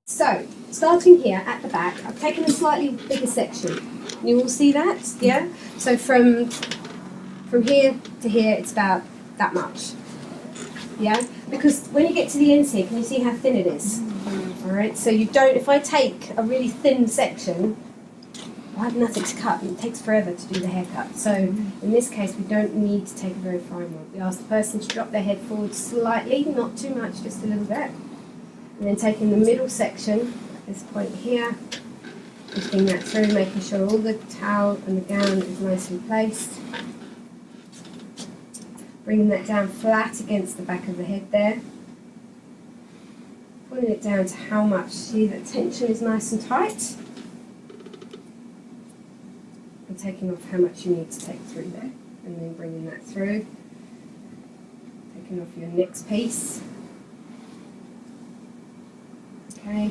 So, starting here at the back, I've taken a slightly bigger section. You all see that? Yeah? So from here to here, it's about that much. Yeah? Because when you get to the ends here, can you see how thin it is? Alright, so you don't, if I take a really thin section, I have nothing to cut, and it takes forever to do the haircut. So in this case, we don't need to take a very fine one. We ask the person to drop their head forward slightly, not too much, just a little bit. And then taking the middle section, at this point here, lifting that through, making sure all the towel and the gown is nicely placed. Bringing that down flat against the back of the head there. Pulling it down to how much. See that tension is nice and tight. And taking off how much you need to take through there. And then bringing that through. Taking off your next piece. Okay.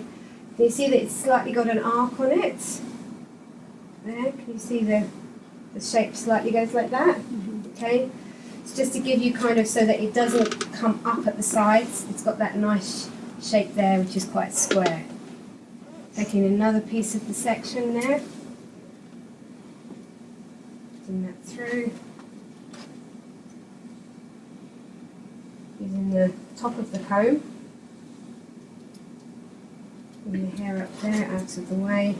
Can you see that it's slightly got an arc on it? There, can you see the shape slightly goes like that? Okay. It's just to give you kind of so that it doesn't come up at the sides. It's got that nice shape there, which is quite square. Taking another piece of the section there. Putting that through. Using the top of the comb. Putting the hair up there, out of the way.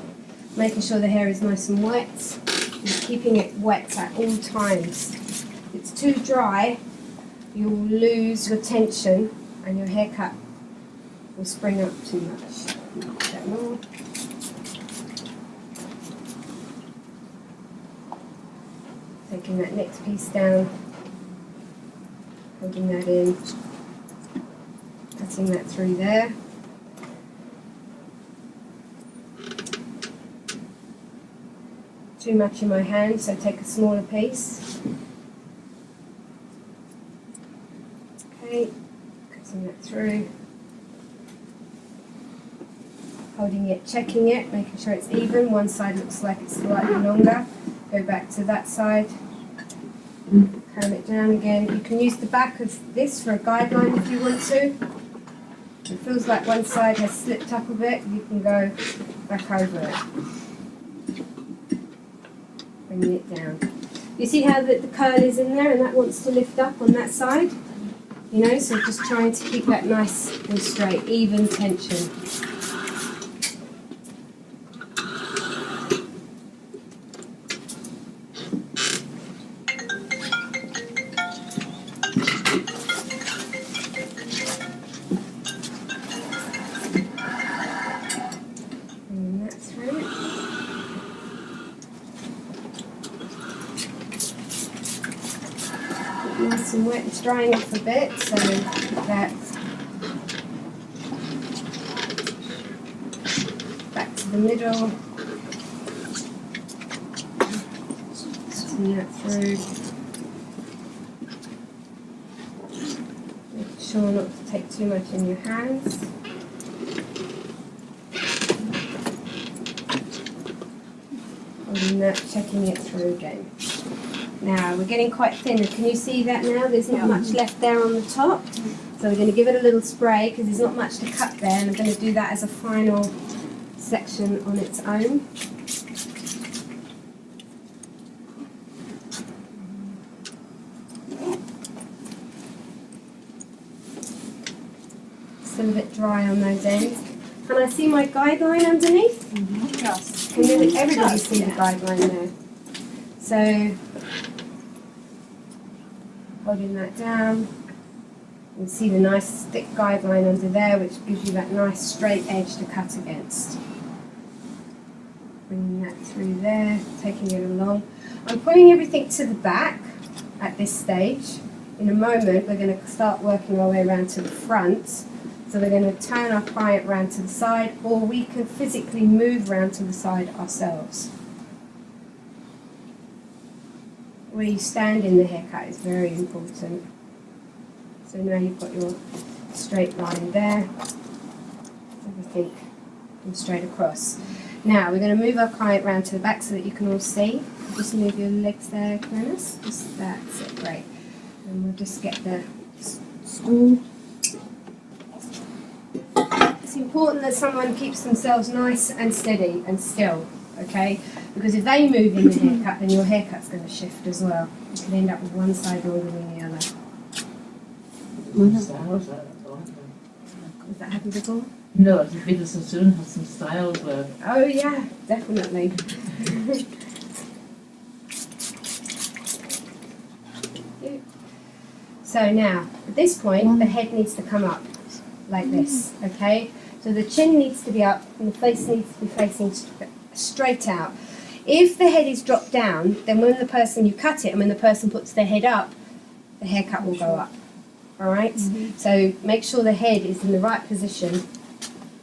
Making sure the hair is nice and wet. And keeping it wet at all times. If it's too dry, you'll lose your tension and your haircut will spring up too much. A bit more. Taking that next piece down, holding that in, cutting that through there. Too much in my hand, so take a smaller piece. Okay, cutting that through. Holding it, checking it, making sure it's even. One side looks like it's slightly longer. Go back to that side. Comb it down again. You can use the back of this for a guideline if you want to. If it feels like one side has slipped up a bit, you can go back over it. Bringing it down. You see how the curl is in there and that wants to lift up on that side? You know, so just trying to keep that nice and straight, even tension. Bringing that through. Nice and wet, it's drying off a bit, so that back to the middle, putting that through, make sure not to take too much in your hands. Holding that, checking it through again. Now, we're getting quite thin. Can you see that now? There's not much left there on the top. So we're going to give it a little spray because there's not much to cut there. And I'm going to do that as a final section on its own. Still a bit dry on those ends. Can I see my guideline underneath? Yes. Can everybody see the guideline there? So, holding that down, you can see the nice thick guideline under there, which gives you that nice straight edge to cut against. Bringing that through there, taking it along. I'm putting everything to the back at this stage. In a moment, we're going to start working our way around to the front. So we're going to turn our client round to the side, or we can physically move round to the side ourselves. Where you stand in the haircut is very important. So now you've got your straight line there. Everything comes straight across. Now we're going to move our client round to the back so that you can all see. Just move your legs there, Glennis. Just that's it, great. And we'll just get the It's important that someone keeps themselves nice and steady and still, okay? Because if they move in the haircut, then your haircut's going to shift as well. You can end up with one side longer than the other. Has that happened before? No, also Viertel so schön, hat some style work. Oh yeah, definitely. So now, at this point, the head needs to come up like this, okay? So the chin needs to be up and the face needs to be facing straight out. If the head is dropped down, then when the person, you cut it, and when the person puts their head up, the haircut will go up, all right? So make sure the head is in the right position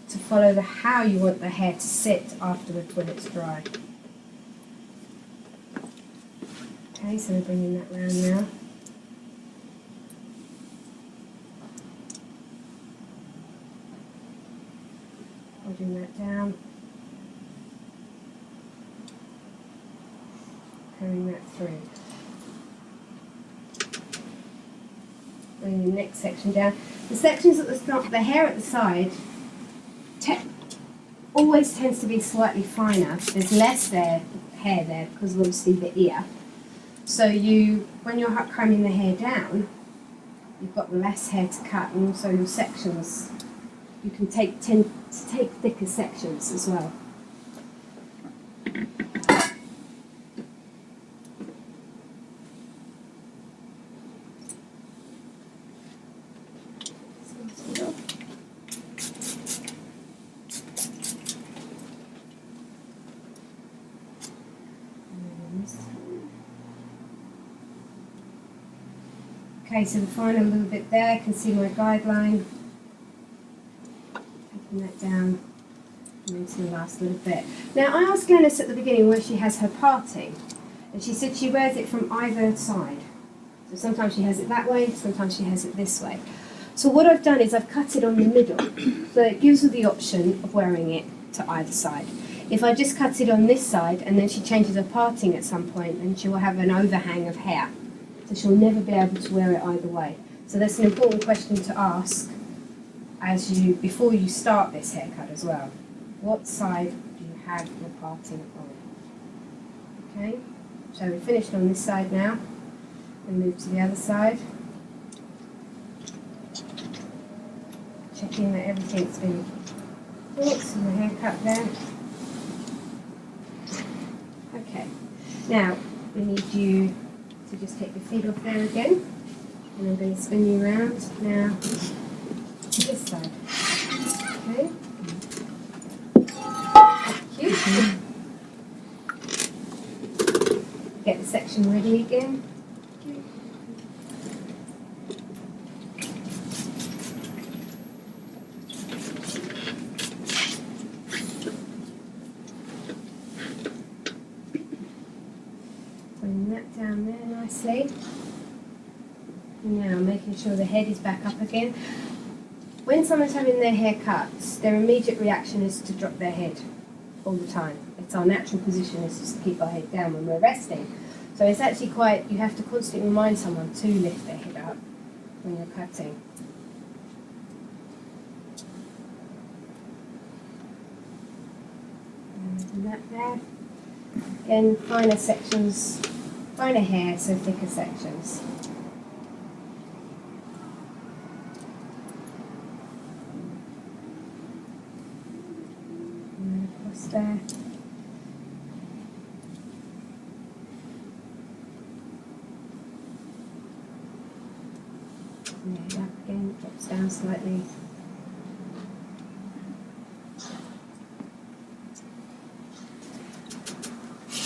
to follow how you want the hair to sit afterwards when it's dry. Okay, so we're bringing that round now. Holding that down. Carrying that through. Bringing the next section down. The sections at the top, the hair at the side, always tends to be slightly finer. There's less hair there because of obviously the ear. So when you're combing the hair down, you've got less hair to cut, and also your sections, you can tend to take thicker sections as well. Okay, so the final little bit there, I can see my guideline. Taking that down and into the last little bit. Now, I asked Glenys at the beginning where she has her parting, and she said she wears it from either side. So sometimes she has it that way, sometimes she has it this way. So what I've done is I've cut it on the middle, so it gives her the option of wearing it to either side. If I just cut it on this side and then she changes her parting at some point, then she will have an overhang of hair. So she'll never be able to wear it either way. So that's an important question to ask before you start this haircut as well. What side do you have your parting on? Okay, so we're finished on this side now. And move to the other side. Checking that everything's been fixed in the haircut there. Okay, now we need you to just take your feet off there again, and I'm going to spin you around now to this side. Okay. Thank you. Get the section ready again. Bring that down there nicely. Now making sure the head is back up again. When someone's having their hair cut, their immediate reaction is to drop their head all the time. It's our natural position is just to keep our head down when we're resting. So it's actually you have to constantly remind someone to lift their head up when you're cutting. And that there. Again, finer sections, finer hair, so thicker sections. And across there. And that again drops down slightly.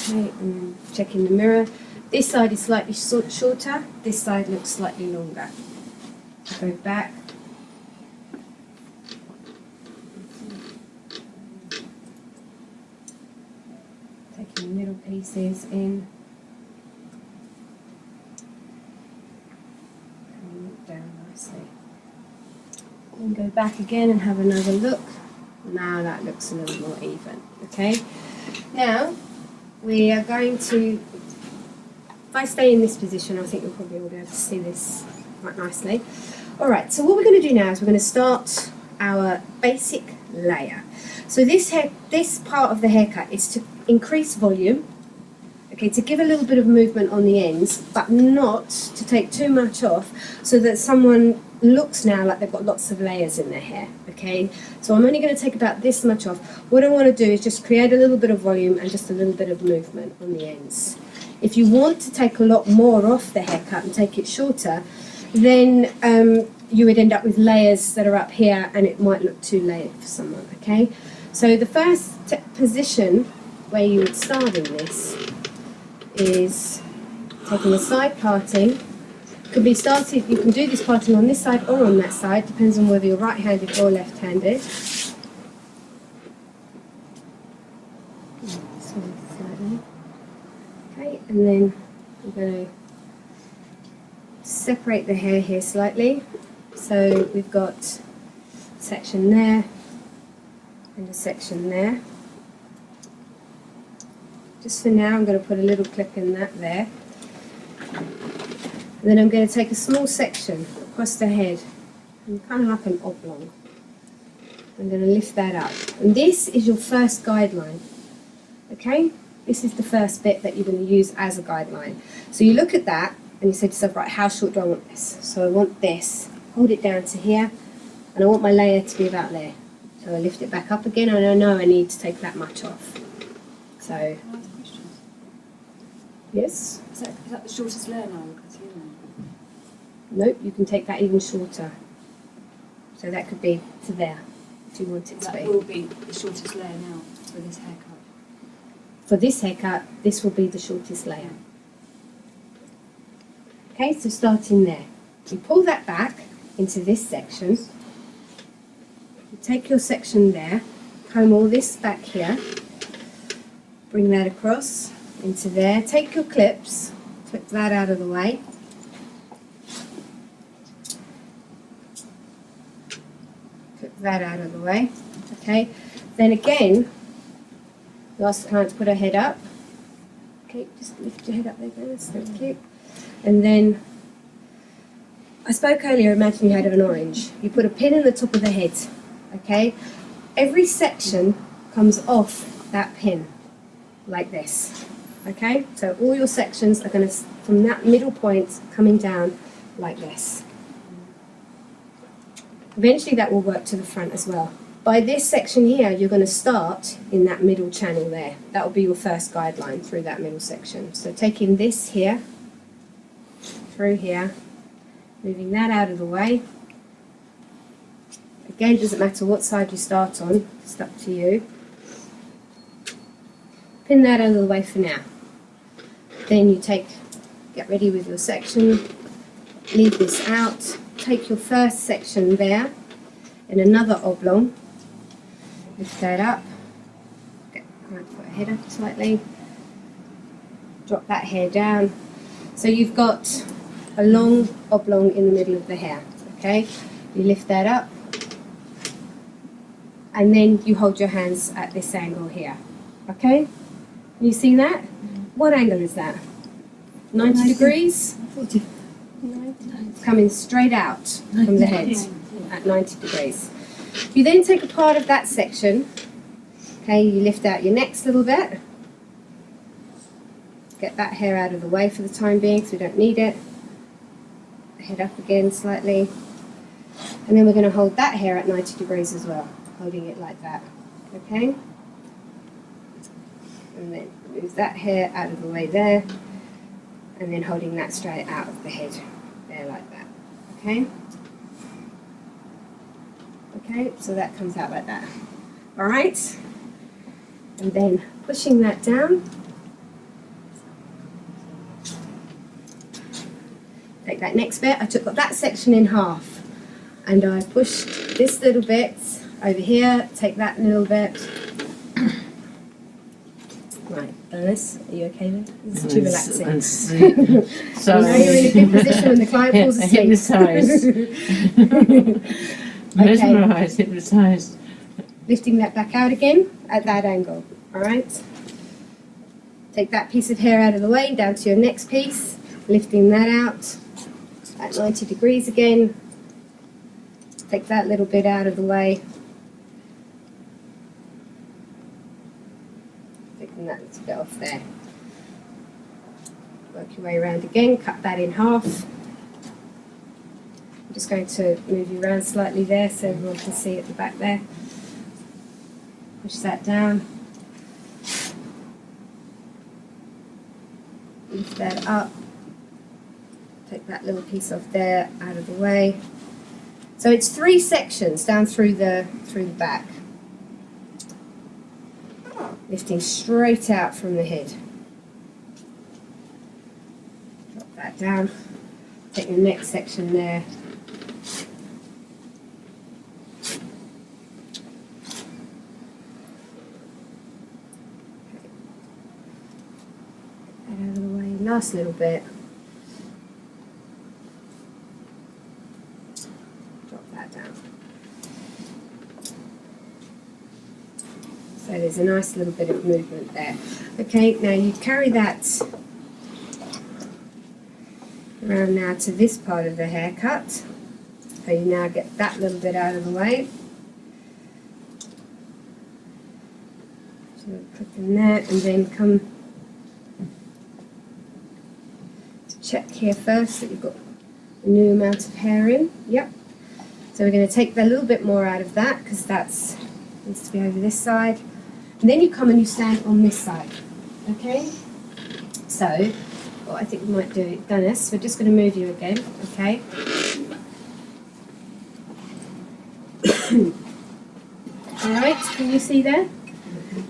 Okay, and then check in the mirror. This side is slightly shorter, this side looks slightly longer. Go back. Taking the middle pieces in. And look down nicely. And go back again and have another look. Now that looks a little more even. Okay? Now, we are going to, if I stay in this position, I think you'll probably all be able to see this quite nicely. Alright, so what we're going to do now is we're going to start our basic layer. So this part of the haircut is to increase volume, okay, to give a little bit of movement on the ends, but not to take too much off so that someone looks now like they've got lots of layers in their hair, okay? So I'm only going to take about this much off. What I want to do is just create a little bit of volume and just a little bit of movement on the ends. If you want to take a lot more off the haircut and take it shorter, then you would end up with layers that are up here and it might look too layered for someone, okay? So the first position where you would start in this is taking the side parting. Could be started, you can do this parting on this side or on that side, depends on whether you're right-handed or left-handed. Okay, and then I'm going to separate the hair here slightly. So we've got a section there and a section there. Just for now I'm going to put a little clip in that there. And then I'm going to take a small section across the head, and kind of like an oblong. I'm going to lift that up. And this is your first guideline, okay? This is the first bit that you're going to use as a guideline. So you look at that and you say to yourself, right, how short do I want this? So I want this. Hold it down to here, and I want my layer to be about there. So I lift it back up again, and I know I need to take that much off. So, Can I ask questions? yes? Is that the shortest layer now? Nope, you can take that even shorter. So that could be to there, if you want it to That be. will be the shortest layer now for this haircut. For this haircut, this will be the shortest layer. Okay, so starting there. You pull that back into this section. You take your section there, comb all this back here, bring that across into there. Take your clips, clip that out of the way. Clip that out of the way. Okay, then again, you ask the client to put her head up. Okay, just lift your head up there, guys. Thank you. And then, I spoke earlier, imagine you had an orange. You put a pin in the top of the head, okay? Every section comes off that pin, like this, okay? So all your sections are going to, from that middle point, coming down like this. Eventually that will work to the front as well. By this section here, you're going to start in that middle channel there. That will be your first guideline through that middle section. So taking this here, through here, moving that out of the way. Again, it doesn't matter what side you start on, it's up to you. Pin that out of the way for now. Then you get ready with your section, leave this out, take your first section there, and another oblong, lift that up, put her head up slightly, drop that hair down. So you've got a long oblong in the middle of the hair, okay? You lift that up, and then you hold your hands at this angle here, okay? You see that? What angle is that? 90 degrees? 40. It's coming straight out from the head at 90 degrees. You then take a part of that section, okay, you lift out your next little bit, get that hair out of the way for the time being because we don't need it. Head up again slightly, and then we're going to hold that hair at 90 degrees as well, holding it like that, okay? And then move that hair out of the way there, and then holding that straight out of the head, there like that, okay? Okay, so that comes out like that. Alright, and then pushing that down, take that next bit. I took that section in half and I pushed this little bit over here, take that little bit. Right, Dennis, are you okay there? This is too relaxing. So You know you're in a good position when the client falls asleep. Hypnotised. Mesmerised, hypnotised. Lifting that back out again at that angle, alright? Take that piece of hair out of the way, down to your next piece, lifting that out at 90 degrees again, Take that little bit out of the way. Taking that little bit off there. Work your way around again, cut that in half. I'm just going to move you around slightly there so everyone can see at the back there. Push that down. Lift that up. Take that little piece off there, out of the way. So it's 3 sections down through the back. Lifting straight out from the head. Drop that down. Take the next section there. Get that out of the way. Last little bit. Down. So there's a nice little bit of movement there. Okay, now you carry that around now to this part of the haircut. So you now get that little bit out of the way. So click in there and then come to check here first that you've got a new amount of hair in. Yep. So we're going to take a little bit more out of that because that's needs to be over this side. And then you come and you stand on this side. Okay? So, what I think we might do, Dennis, we're just going to move you again. Okay? Alright, can you see there?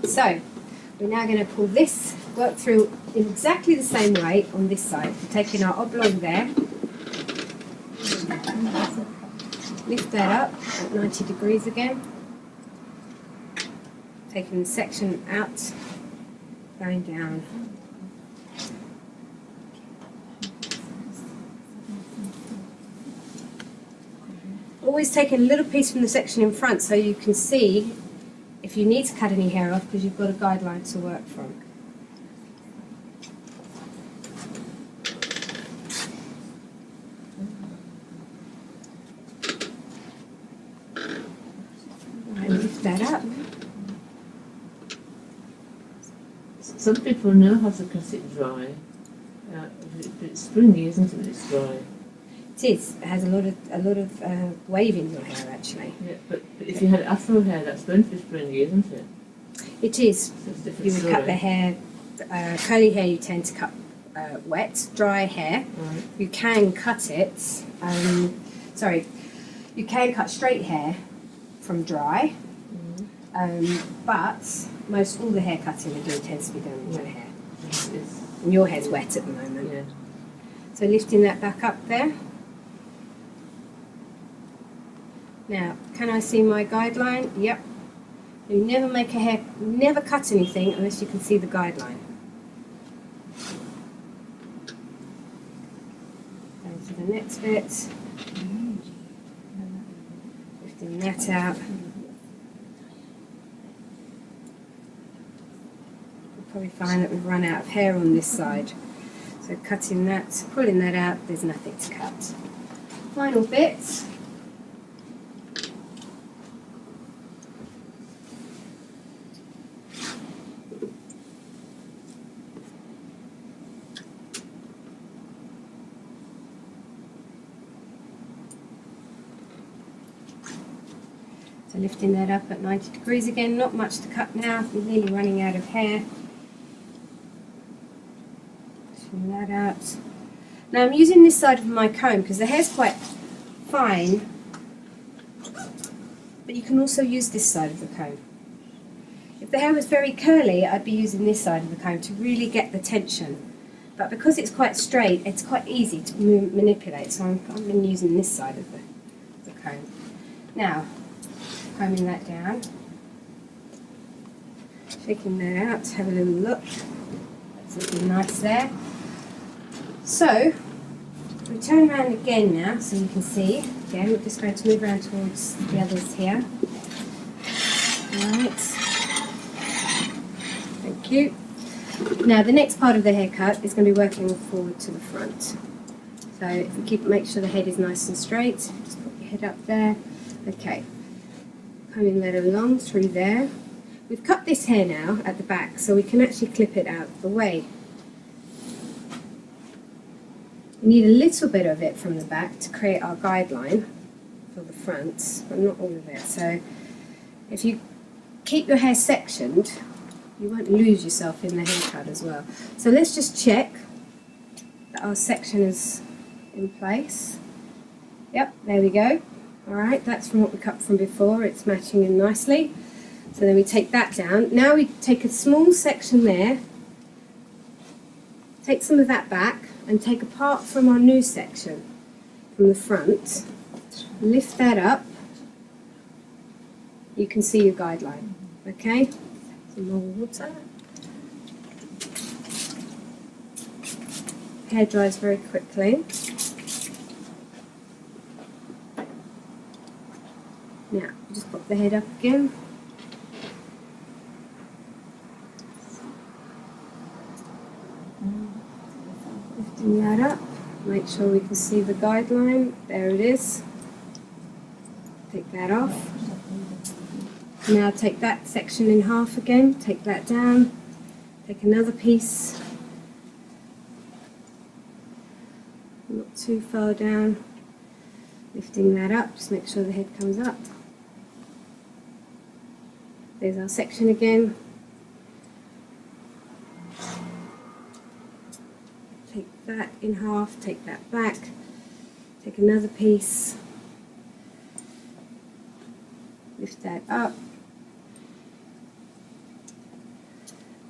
So, we're now going to pull this, work through in exactly the same way on this side. We're taking our oblong there. Lift that up at 90 degrees again. Taking the section out, going down. Always take a little piece from the section in front so you can see if you need to cut any hair off because you've got a guideline to work from. Lift that up. Some people know how to cut it dry. It's springy, isn't it? When it's dry. It is. It has a lot of wave in your hair actually. Yeah, but if you had afro hair, that's going to be springy, isn't it? It is. So it's a different You would story. cut the hair. Curly hair you tend to cut wet. Dry hair Right. you can cut it. You can cut straight hair from dry. But most all the hair cutting we do tends to be done with wet hair. It's, And your hair's wet at the moment. yeah. So lifting that back up there. Now, can I see my guideline? Yep. You never cut anything unless you can see the guideline. Go to the next bit. Lifting that out. Probably find that we've run out of hair on this side. So cutting that, pulling that out, there's nothing to cut. Final bit. So lifting that up at 90 degrees again, not much to cut now, we're nearly running out of hair. That out. Now I'm using this side of my comb because the hair's quite fine, but you can also use this side of the comb. If the hair was very curly, I'd be using this side of the comb to really get the tension. But because it's quite straight, it's quite easy to manipulate, so I'm using this side of the comb. Now, combing that down, shaking that out, have a little look. That's looking nice there. So, we turn around again now so you can see. Again, we're just going to move around towards the others here. Right. Thank you. Now, the next part of the haircut is going to be working forward to the front. So, if we make sure the head is nice and straight, just put your head up there. Okay, coming that along through there. We've cut this hair now at the back, so we can actually clip it out of the way. We need a little bit of it from the back to create our guideline for the front, but not all of it. So if you keep your hair sectioned, you won't lose yourself in the haircut as well. So let's just check that our section is in place. Yep, there we go. Alright, that's from what we cut from before. It's matching in nicely. So then we take that down. Now we take a small section there, take some of that back, and take a part from our new section from the front. Lift that up. You can see your guideline. Okay? Some more water. Hair dries very quickly. Now, just pop the head up again. Lifting that up. Make sure we can see the guideline. There it is. Take that off. Now take that section in half again. Take that down. Take another piece. Not too far down. Lifting that up. Just make sure the head comes up. There's our section again. Take that in half, take that back, take another piece, lift that up.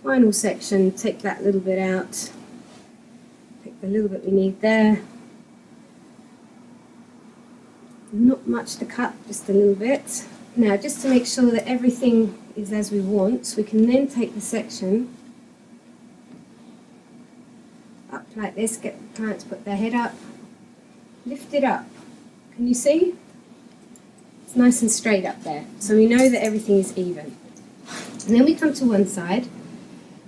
Final section, take that little bit out, take the little bit we need there. Not much to cut, just a little bit. Now, just to make sure that everything is as we want, we can then take the section up like this, get the client to put their head up, lift it up. Can you see? It's nice and straight up there, so we know that everything is even. And then we come to one side,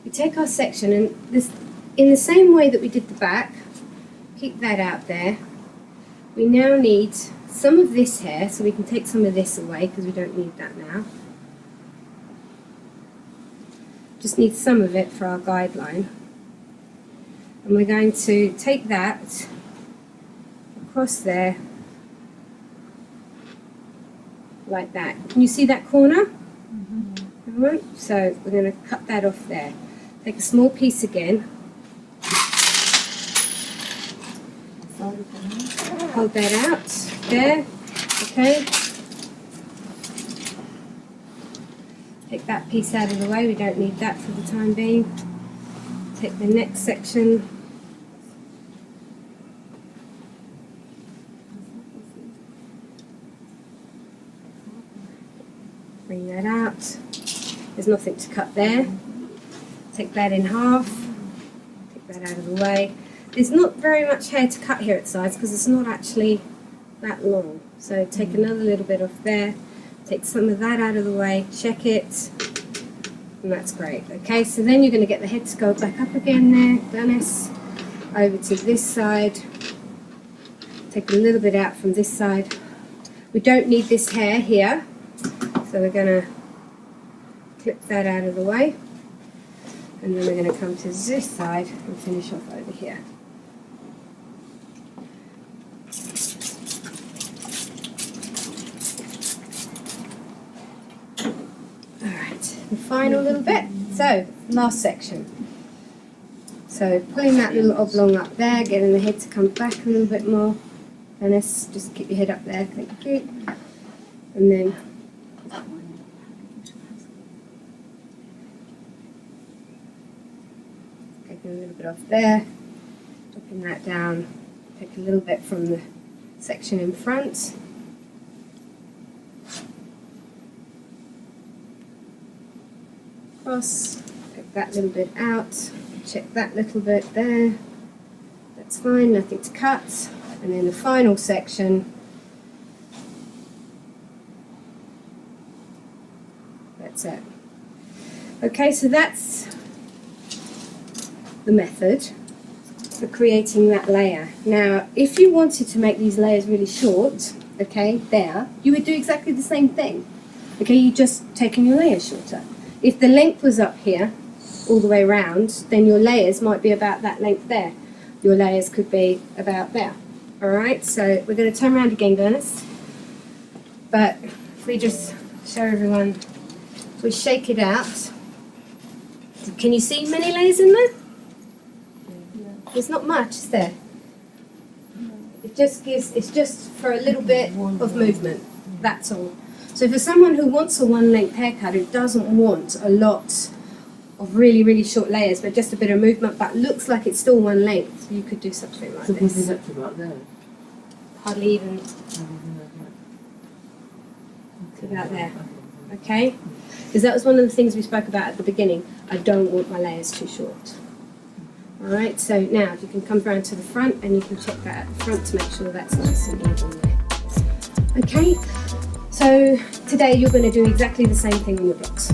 we take our section, and this, in the same way that we did the back, keep that out there. We now need some of this hair, so we can take some of this away because we don't need that now. Just need some of it for our guideline. And we're going to take that across there like that. Can you see that corner? Right. So we're going to cut that off there. Take a small piece again. Hold that out there. Okay. Take that piece out of the way. We don't need that for the time being. Take the next section. Bring that out. There's nothing to cut there. Take that in half. Take that out of the way. There's not very much hair to cut here at sides because it's not actually that long. So take another little bit off there. Take some of that out of the way. Check it. And that's great. Okay, so then you're going to get the head to go back up again there, Dennis. Over to this side. Take a little bit out from this side. We don't need this hair here, so we're going to clip that out of the way. And then we're going to come to this side and finish off over here. The final little bit. So, last section. So, pulling that little oblong up there, getting the head to come back a little bit more. And let's just keep your head up there, thank you. And then taking a little bit off there, dropping that down, take a little bit from the section in front. Across, take that little bit out, check that little bit there, that's fine, nothing to cut. And then the final section, that's it. Okay, so that's the method for creating that layer. Now, if you wanted to make these layers really short, okay, there, you would do exactly the same thing. Okay, you just taking your layers shorter. If the length was up here, all the way around, then your layers might be about that length there. Your layers could be about there. Alright, so we're going to turn around again, Glynis. But if we just show everyone, if we shake it out, can you see many layers in there? There's not much, is there? It's just for a little bit of movement, that's all. So for someone who wants a one length haircut, who doesn't want a lot of really, really short layers, but just a bit of movement, but looks like it's still one length, you could do something like So what is this. up to about there? Hardly even about there, okay? Because that was one of the things we spoke about at the beginning. I don't want my layers too short. Alright, so now you can come around to the front and you can check that at the front to make sure that's nice and even there. Okay, so today you're going to do exactly the same thing on your blocks.